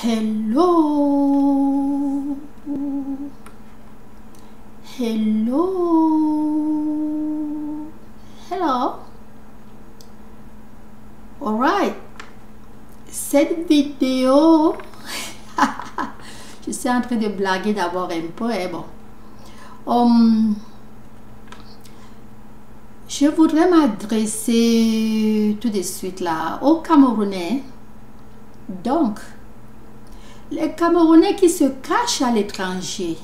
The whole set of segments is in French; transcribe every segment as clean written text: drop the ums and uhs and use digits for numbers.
Hello. Hello. Hello. Alright. Cette vidéo, je suis en train de blaguer d'abord un peu, et bon. Je voudrais m'adresser tout de suite là aux Camerounais. Donc, les Camerounais qui se cachent à l'étranger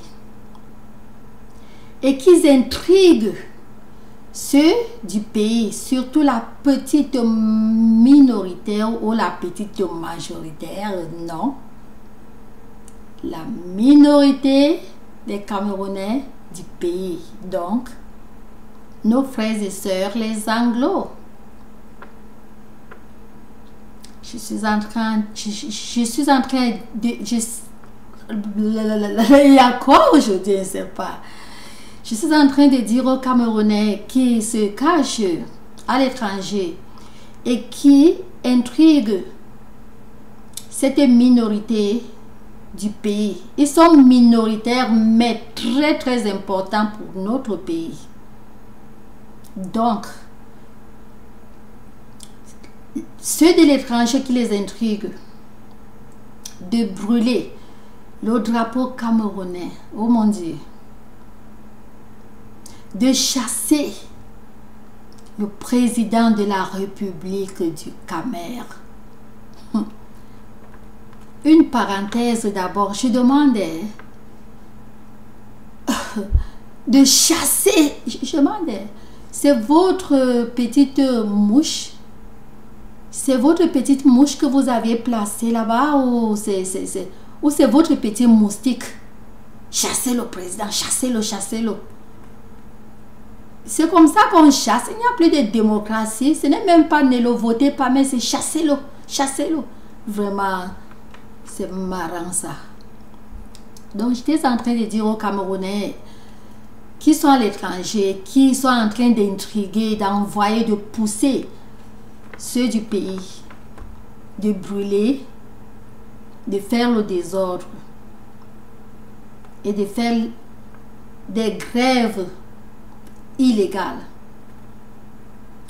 et qui intriguent ceux du pays, surtout la petite minoritaire ou la petite majoritaire, non. La minorité des Camerounais du pays, donc nos frères et sœurs, les Anglos. Je suis en train de... Il y a quoi aujourd'hui, je ne sais pas. Je suis en train de dire aux Camerounais qui se cachent à l'étranger et qui intriguent cette minorité du pays. Ils sont minoritaires, mais très très importants pour notre pays. Donc, ceux de l'étranger qui les intriguent de brûler le drapeau camerounais, oh mon Dieu, de chasser le président de la République du Cameroun. Une parenthèse d'abord, je demandais de chasser, je demandais, c'est votre petite mouche, c'est votre petite mouche que vous avez placée là-bas ou c'est votre petit moustique? Chassez le président, chassez-le, chassez-le. C'est comme ça qu'on chasse. Il n'y a plus de démocratie. Ce n'est même pas ne le votez pas, mais c'est chassez-le, chassez-le. Vraiment, c'est marrant ça. Donc, j'étais en train de dire aux Camerounais qui sont à l'étranger, qui sont en train d'intriguer, d'envoyer, de pousser ceux du pays, de brûler, de faire le désordre et de faire des grèves illégales.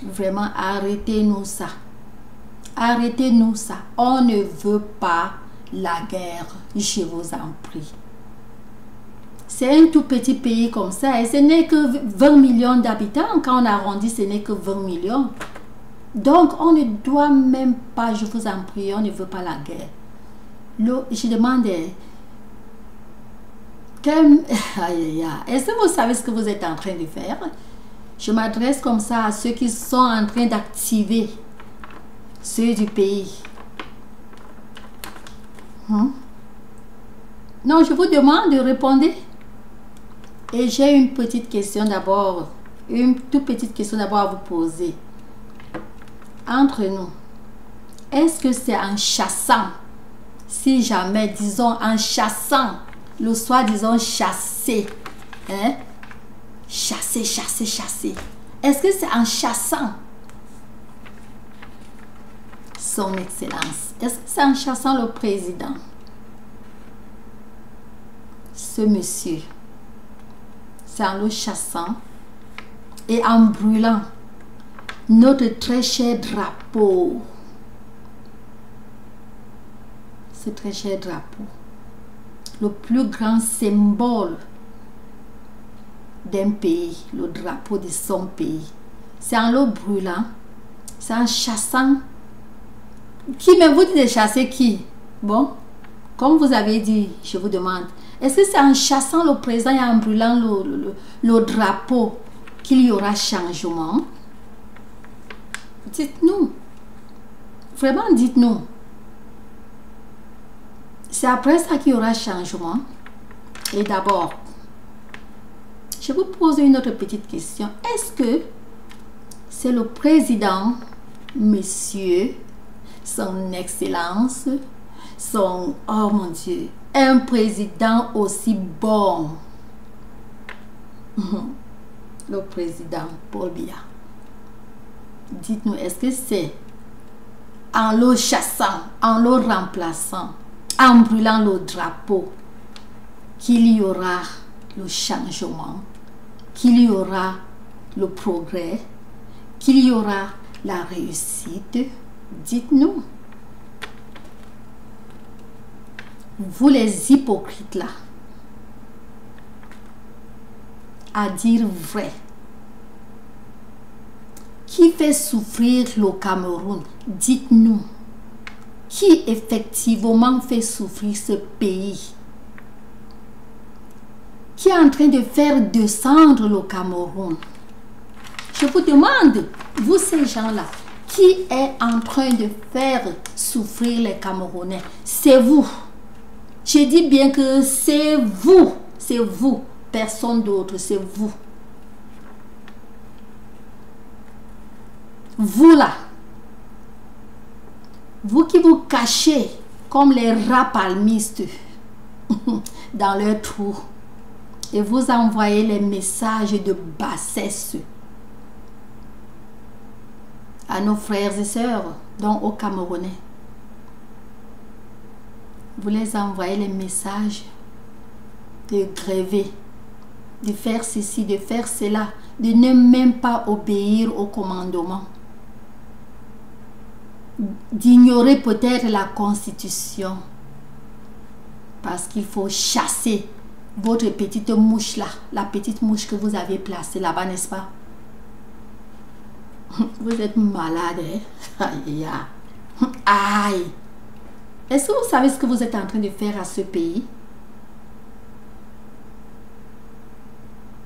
Vraiment, arrêtez-nous ça. Arrêtez-nous ça. On ne veut pas la guerre, je vous en prie. C'est un tout petit pays comme ça et ce n'est que 20 millions d'habitants. Quand on arrondit, ce n'est que 20 millions. Donc, on ne doit même pas, je vous en prie, on ne veut pas la guerre. Je demandais, est-ce que vous savez ce que vous êtes en train de faire? Je m'adresse comme ça à ceux qui sont en train d'activer ceux du pays. Non, je vous demande de répondre. Et j'ai une petite question d'abord, une toute petite question d'abord à vous poser. Entre nous, est-ce que c'est en chassant, si jamais, disons, en chassant, le soir, disons, chasser, hein? Chasser, chasser, chasser. Est-ce que c'est en chassant son excellence? Est-ce que c'est en chassant le président? Ce monsieur, c'est en le chassant et en brûlant notre très cher drapeau. Ce très cher drapeau. Le plus grand symbole d'un pays, le drapeau de son pays. C'est en le brûlant, c'est en chassant. Qui me vous dit de chasser qui? Bon, comme vous avez dit, je vous demande, est-ce que c'est en chassant le président et en brûlant le drapeau qu'il y aura changement? Dites-nous. Vraiment, dites-nous. C'est après ça qu'il y aura changement. Et d'abord, je vous pose une autre petite question. Est-ce que c'est le président, monsieur, son excellence, son... Oh mon Dieu, un président aussi bon? Le président Paul Biya. Dites-nous, est-ce que c'est en le chassant, en le remplaçant, en brûlant le drapeau, qu'il y aura le changement, qu'il y aura le progrès, qu'il y aura la réussite? Dites-nous. Vous les hypocrites là, à dire vrai, qui fait souffrir le Cameroun? Dites-nous. Qui effectivement fait souffrir ce pays? Qui est en train de faire descendre le Cameroun? Je vous demande, vous ces gens-là, qui est en train de faire souffrir les Camerounais? C'est vous. Je dis bien que c'est vous, personne d'autre, c'est vous. Vous là, vous qui vous cachez comme les rats palmistes dans leur trou et vous envoyez les messages de bassesse à nos frères et sœurs, dont aux Camerounais. Vous les envoyez les messages de gréver, de faire ceci, de faire cela, de ne même pas obéir au commandement, d'ignorer peut-être la Constitution, parce qu'il faut chasser votre petite mouche là, la petite mouche que vous avez placée là-bas, n'est-ce pas? Vous êtes malade, hein? Aïe, aïe. Est-ce que vous savez ce que vous êtes en train de faire à ce pays?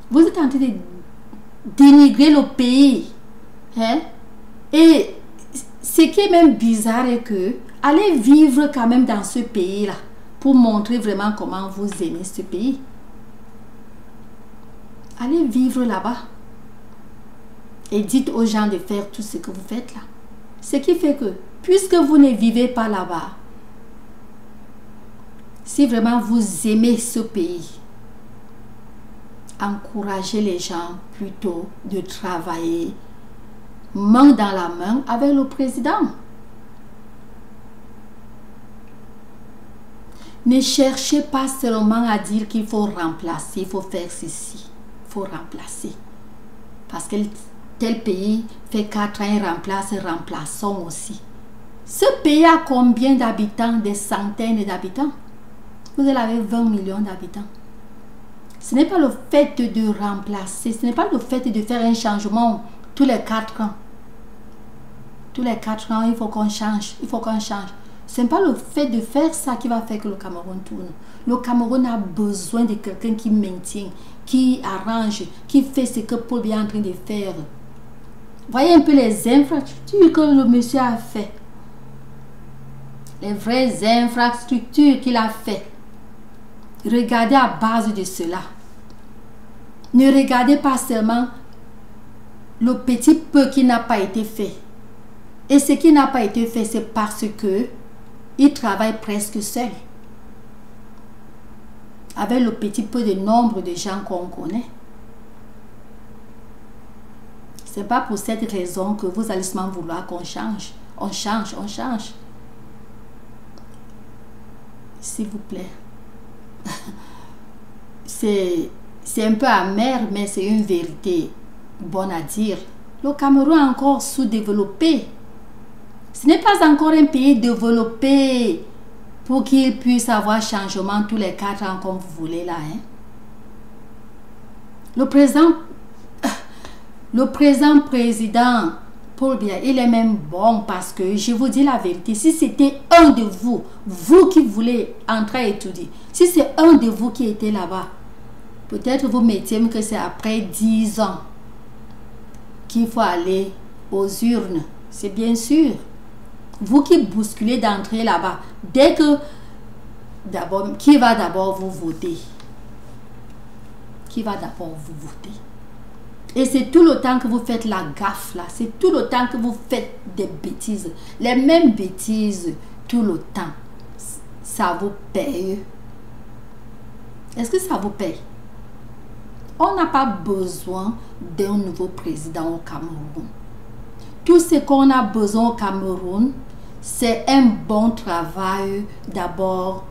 Vous êtes en train de dénigrer le pays, hein? Et ce qui est même bizarre est que allez vivre quand même dans ce pays-là pour montrer vraiment comment vous aimez ce pays. Allez vivre là-bas et dites aux gens de faire tout ce que vous faites là. Ce qui fait que, puisque vous ne vivez pas là-bas, si vraiment vous aimez ce pays, encouragez les gens plutôt de travailler main dans la main avec le président. Ne cherchez pas seulement à dire qu'il faut remplacer, il faut faire ceci, il faut remplacer. Parce que tel pays fait 4 ans, il remplace, remplaçons aussi. Ce pays a combien d'habitants? Des centaines d'habitants. Vous avez 20 millions d'habitants. Ce n'est pas le fait de remplacer, ce n'est pas le fait de faire un changement tous les 4 ans. Tous les 4 ans, il faut qu'on change, il faut qu'on change. Ce n'est pas le fait de faire ça qui va faire que le Cameroun tourne. Le Cameroun a besoin de quelqu'un qui maintient, qui arrange, qui fait ce que Paul est en train de faire. Voyez un peu les infrastructures que le monsieur a fait. Les vraies infrastructures qu'il a fait. Regardez à base de cela. Ne regardez pas seulement le petit peu qui n'a pas été fait. Et ce qui n'a pas été fait, c'est parce que il travaille presque seul. Avec le petit peu de nombre de gens qu'on connaît. Ce n'est pas pour cette raison que vous allez seulement vouloir qu'on change. On change, on change. S'il vous plaît. C'est un peu amer, mais c'est une vérité bonne à dire. Le Cameroun est encore sous-développé. Ce n'est pas encore un pays développé pour qu'il puisse avoir changement tous les 4 ans comme vous voulez là. Hein? Le président Paul Biya, il est même bon parce que je vous dis la vérité. Si c'était un de vous, vous qui voulez entrer à étudier, si c'est un de vous qui était là-bas, peut-être vous mettiez que c'est après 10 ans qu'il faut aller aux urnes. C'est bien sûr. Vous qui bousculez d'entrer là-bas, dès que d'abord, qui va d'abord vous voter? Qui va d'abord vous voter? Et c'est tout le temps que vous faites la gaffe là, c'est tout le temps que vous faites des bêtises, les mêmes bêtises tout le temps. Ça vous paye? Est-ce que ça vous paye? On n'a pas besoin d'un nouveau président au Cameroun. Tout ce qu'on a besoin au Cameroun, c'est un bon travail d'abord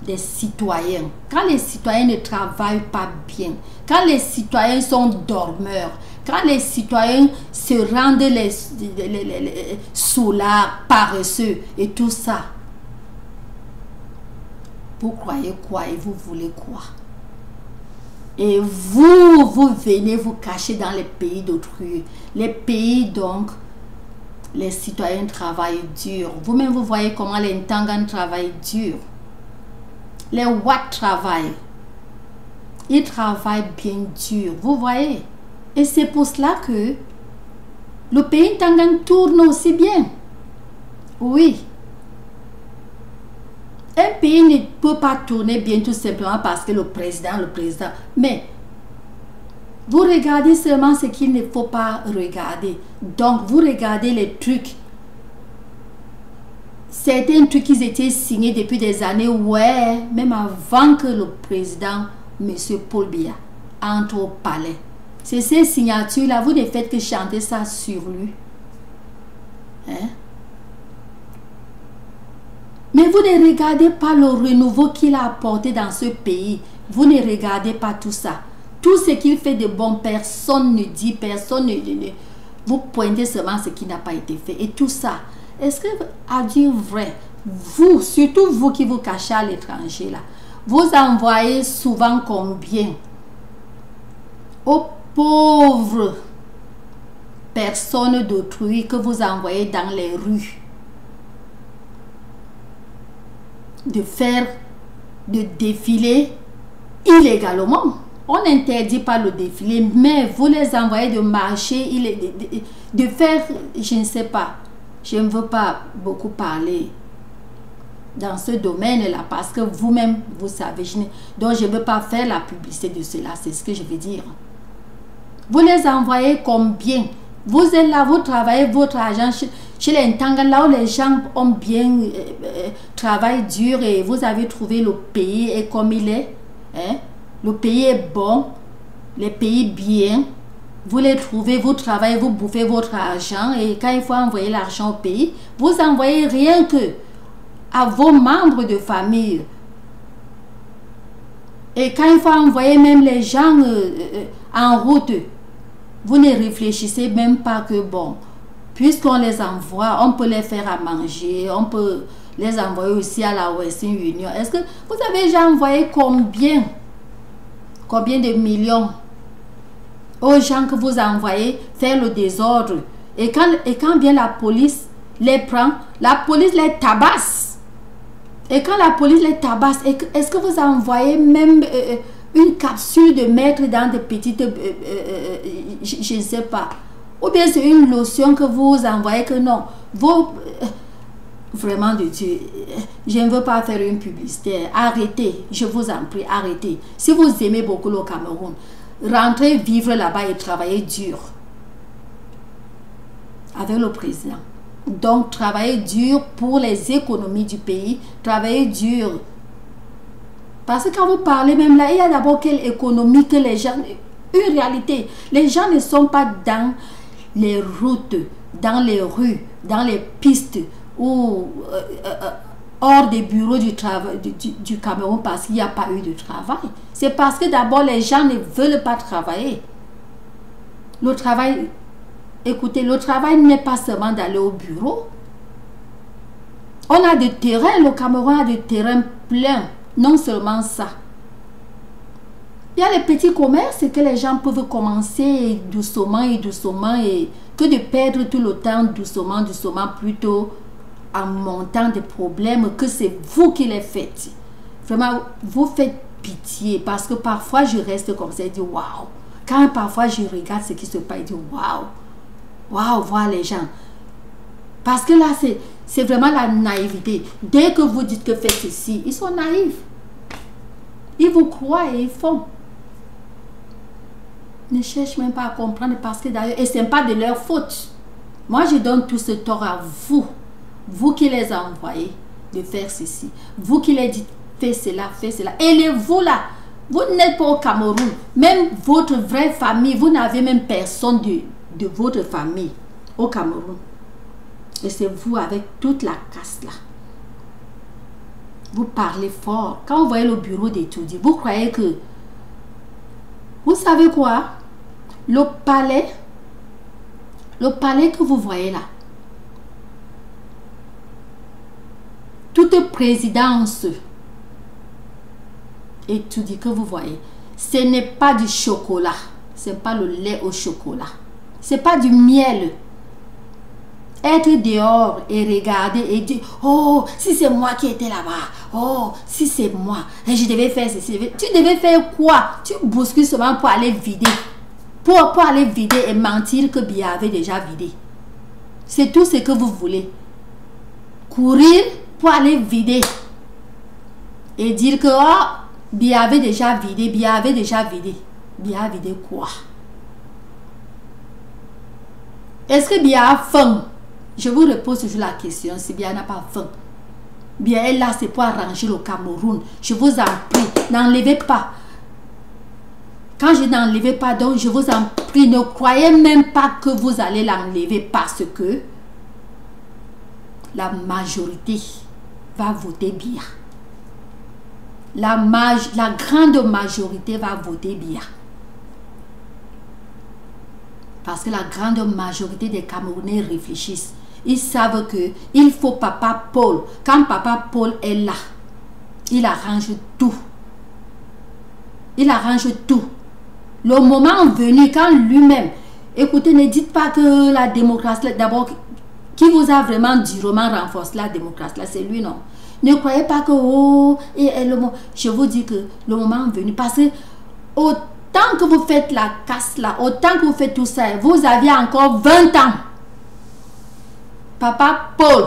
des citoyens. Quand les citoyens ne travaillent pas bien, quand les citoyens sont dormeurs, quand les citoyens se rendent les soulards, paresseux et tout ça, vous croyez quoi et vous voulez quoi? Et vous venez vous cacher dans les pays d'autrui. Les pays donc, les citoyens travaillent dur. Vous-même vous voyez comment les Ntangans travaillent dur. Les Wat travaillent. Ils travaillent bien dur. Vous voyez? Et c'est pour cela que le pays Ntangan tourne aussi bien. Oui. Un pays ne peut pas tourner bien tout simplement parce que le président. Mais vous regardez seulement ce qu'il ne faut pas regarder. Donc vous regardez les trucs. Certains trucs qui étaient signés depuis des années, ouais, même avant que le président, M. Paul Biya, entre au palais. C'est ces signatures-là, vous ne faites que chanter ça sur lui. Hein? Mais vous ne regardez pas le renouveau qu'il a apporté dans ce pays. Vous ne regardez pas tout ça. Tout ce qu'il fait de bon, personne ne dit, personne ne... Vous pointez seulement ce qui n'a pas été fait. Et tout ça, est-ce que, à dire vrai, vous, surtout vous qui vous cachez à l'étranger, là, vous envoyez souvent combien aux pauvres personnes d'autrui que vous envoyez dans les rues de faire, de défiler illégalement. On n'interdit pas le défilé, mais vous les envoyez de marcher, de faire, je ne sais pas, je ne veux pas beaucoup parler dans ce domaine-là, parce que vous-même, vous savez, donc je ne veux pas faire la publicité de cela, c'est ce que je veux dire. Vous les envoyez combien? Vous êtes là, vous travaillez votre argent chez les Ntangans, là où les gens ont bien travaillé dur et vous avez trouvé le pays et comme il est. Hein? Le pays est bon, les pays bien. Vous les trouvez, vous travaillez, vous bouffez votre argent et quand il faut envoyer l'argent au pays, vous envoyez rien que à vos membres de famille. Et quand il faut envoyer même les gens en route, vous ne réfléchissez même pas que bon, puisqu'on les envoie, on peut les faire à manger, on peut les envoyer aussi à la Western Union. Est-ce que vous avez déjà envoyé combien de millions aux gens que vous envoyez faire le désordre? Et quand bien la police les prend, la police les tabasse. Et quand la police les tabasse, est-ce que vous envoyez même une capsule de mettre dans des petites, je ne sais pas, ou bien c'est une lotion que vous envoyez que non, vous, vraiment de Dieu, je ne veux pas faire une publicité, arrêtez, je vous en prie, arrêtez. Si vous aimez beaucoup le Cameroun, rentrez vivre là-bas et travaillez dur avec le président. Donc, travaillez dur pour les économies du pays, travaillez dur. Parce que quand vous parlez même là, il y a d'abord quelle économie que les gens... Une réalité, les gens ne sont pas dans les routes, dans les rues, dans les pistes ou hors des bureaux du travail du Cameroun parce qu'il n'y a pas eu de travail. C'est parce que d'abord les gens ne veulent pas travailler. Le travail, écoutez, le travail n'est pas seulement d'aller au bureau. On a des terrains, le Cameroun a des terrains pleins. Non seulement ça. Il y a les petits commerces que les gens peuvent commencer doucement et que de perdre tout le temps doucement plutôt en montant des problèmes que c'est vous qui les faites. Vraiment, vous faites pitié parce que parfois je reste comme ça et dis waouh. Quand parfois je regarde ce qui se passe, je dis waouh. Waouh, voir les gens. Parce que là, c'est vraiment la naïveté. Dès que vous dites que faites ceci, ils sont naïfs. Ils vous croient et ils font. Ne cherche même pas à comprendre parce que d'ailleurs, et ce n'est pas de leur faute. Moi, je donne tout ce tort à vous. Vous qui les envoyez de faire ceci. Vous qui les dites, fais cela, fais cela. Et les vous là, vous n'êtes pas au Cameroun. Même votre vraie famille, vous n'avez même personne de votre famille au Cameroun. Et c'est vous avec toute la casse là. Vous parlez fort. Quand vous voyez le bureau d'études, vous croyez que... Vous savez quoi? Le palais que vous voyez là, toute présidence étudiée que vous voyez, ce n'est pas du chocolat. Ce n'est pas le lait au chocolat. Ce n'est pas du miel. Être dehors et regarder et dire, oh, si c'est moi qui étais là-bas, oh, si c'est moi, et je devais faire ceci. Tu devais faire quoi? Tu bouscules seulement pour aller vider. Pour aller vider et mentir que Biya avait déjà vidé. C'est tout ce que vous voulez. Courir pour aller vider. Et dire que, oh, Biya avait déjà vidé, Biya avait déjà vidé. Biya a vidé quoi? Est-ce que Biya a faim? Je vous repose toujours la question, si Biya n'a pas faim. Biya est là, c'est pour arranger le Cameroun. Je vous en prie, n'enlevez pas. Quand je n'enlevez pas, donc je vous en prie, ne croyez même pas que vous allez l'enlever parce que la majorité va voter Biya. La grande majorité va voter Biya. Parce que la grande majorité des Camerounais réfléchissent. Ils savent que il faut Papa Paul. Quand Papa Paul est là, il arrange tout. Il arrange tout. Le moment venu, quand lui-même... Écoutez, ne dites pas que la démocratie... D'abord, qui vous a vraiment durement renforcé la démocratie? Là, c'est lui, non? Ne croyez pas que... Oh, je vous dis que le moment venu... Parce que... Autant que vous faites la casse là, autant que vous faites tout ça, vous aviez encore 20 ans. Papa Paul,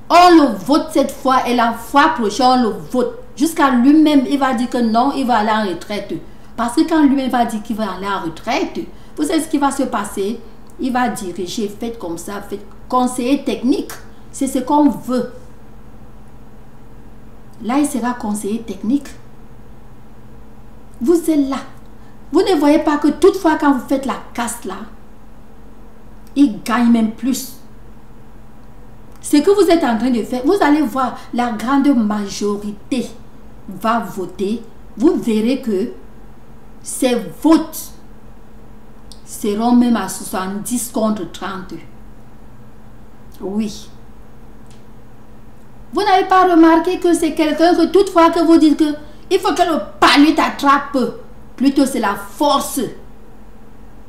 on le vote cette fois et la fois prochaine, on le vote. Jusqu'à lui-même, il va dire que non, il va aller en retraite. Parce que quand lui-même va dire qu'il va aller en retraite, vous savez ce qui va se passer? Il va diriger, faites comme ça, faites conseiller technique. C'est ce qu'on veut. Là, il sera conseiller technique. Vous êtes là. Vous ne voyez pas que toutefois quand vous faites la casse là, il gagne même plus. Ce que vous êtes en train de faire, vous allez voir, la grande majorité va voter. Vous verrez que ces votes seront même à 70 contre 30. Oui. Vous n'avez pas remarqué que c'est quelqu'un que toutefois que vous dites que il faut que le panier t'attrape. Plutôt c'est la force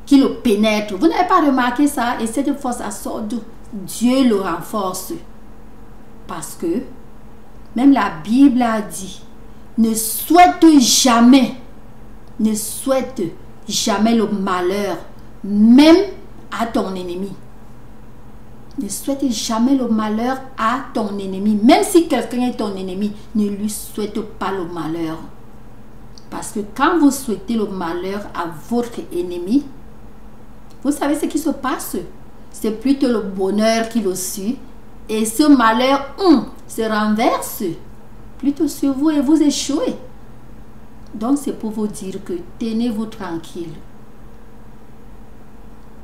qui le pénètre. Vous n'avez pas remarqué ça? Et cette force à sort d'où? Dieu le renforce. Parce que même la Bible a dit, ne souhaite jamais le malheur, même à ton ennemi. Ne souhaite jamais le malheur à ton ennemi. Même si quelqu'un est ton ennemi, ne lui souhaite pas le malheur. Parce que quand vous souhaitez le malheur à votre ennemi, vous savez ce qui se passe? C'est plutôt le bonheur qui le suit. Et ce malheur se renverse plutôt sur vous et vous échouez. Donc c'est pour vous dire que tenez-vous tranquille.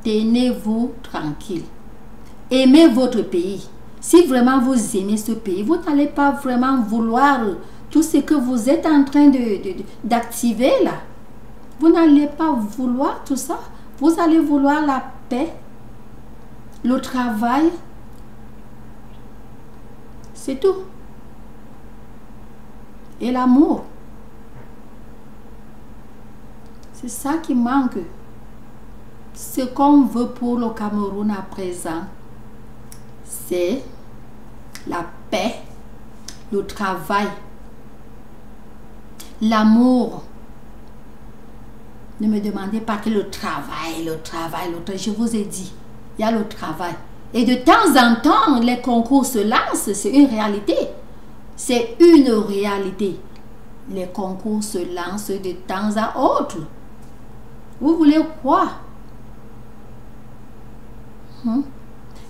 Tenez-vous tranquille. Aimez votre pays. Si vraiment vous aimez ce pays, vous n'allez pas vraiment vouloir tout ce que vous êtes en train d'activer là. Vous n'allez pas vouloir tout ça. Vous allez vouloir la paix, le travail. C'est tout. Et l'amour. C'est ça qui manque. Ce qu'on veut pour le Cameroun à présent, c'est la paix, le travail, l'amour. Ne me demandez pas que le travail. Je vous ai dit, il y a le travail. Et de temps en temps, les concours se lancent. C'est une réalité. C'est une réalité. Les concours se lancent de temps à autre. Vous voulez quoi?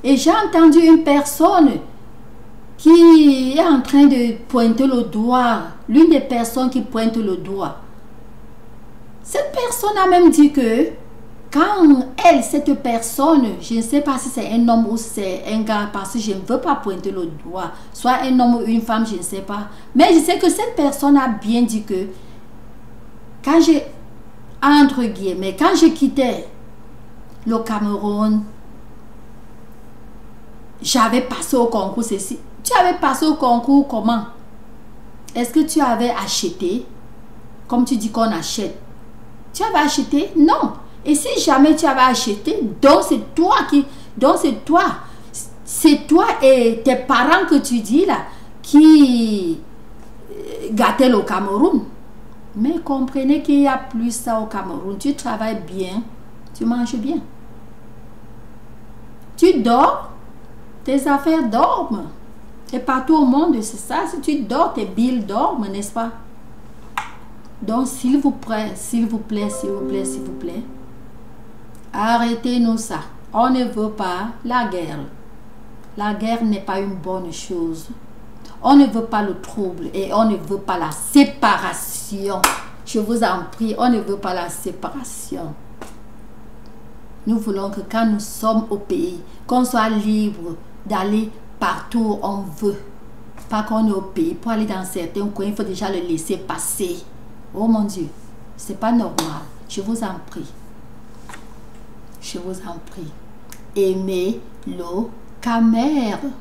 Et j'ai entendu une personne qui est en train de pointer le doigt. L'une des personnes qui pointe le doigt. Cette personne a même dit que quand cette personne, je ne sais pas si c'est un homme ou c'est un gars, parce que je ne veux pas pointer le doigt, soit un homme ou une femme, je ne sais pas. Mais je sais que cette personne a bien dit que quand j'ai, entre guillemets, quand je quittais le Cameroun, j'avais passé au concours ceci. Tu avais passé au concours comment? Est-ce que tu avais acheté? Comme tu dis qu'on achète. Tu avais acheté? Non. Et si jamais tu avais acheté, donc c'est toi qui... Donc c'est toi et tes parents que tu dis là, qui gâtaient le Cameroun. Mais comprenez qu'il y a plus ça au Cameroun. Tu travailles bien, tu manges bien. Tu dors, tes affaires dorment. Et partout au monde, c'est ça. Si tu dors, tes billes dorment, n'est-ce pas? Donc, s'il vous plaît, s'il vous plaît, s'il vous plaît, s'il vous plaît, arrêtez-nous ça. On ne veut pas la guerre. La guerre n'est pas une bonne chose. On ne veut pas le trouble et on ne veut pas la séparation. Je vous en prie, on ne veut pas la séparation. Nous voulons que quand nous sommes au pays, qu'on soit libre d'aller partout où on veut. Pas qu'on est au pays. Pour aller dans certains coins, il faut déjà le laisser passer. Oh mon Dieu, c'est pas normal. Je vous en prie. Je vous en prie. Aimez le Cameroun.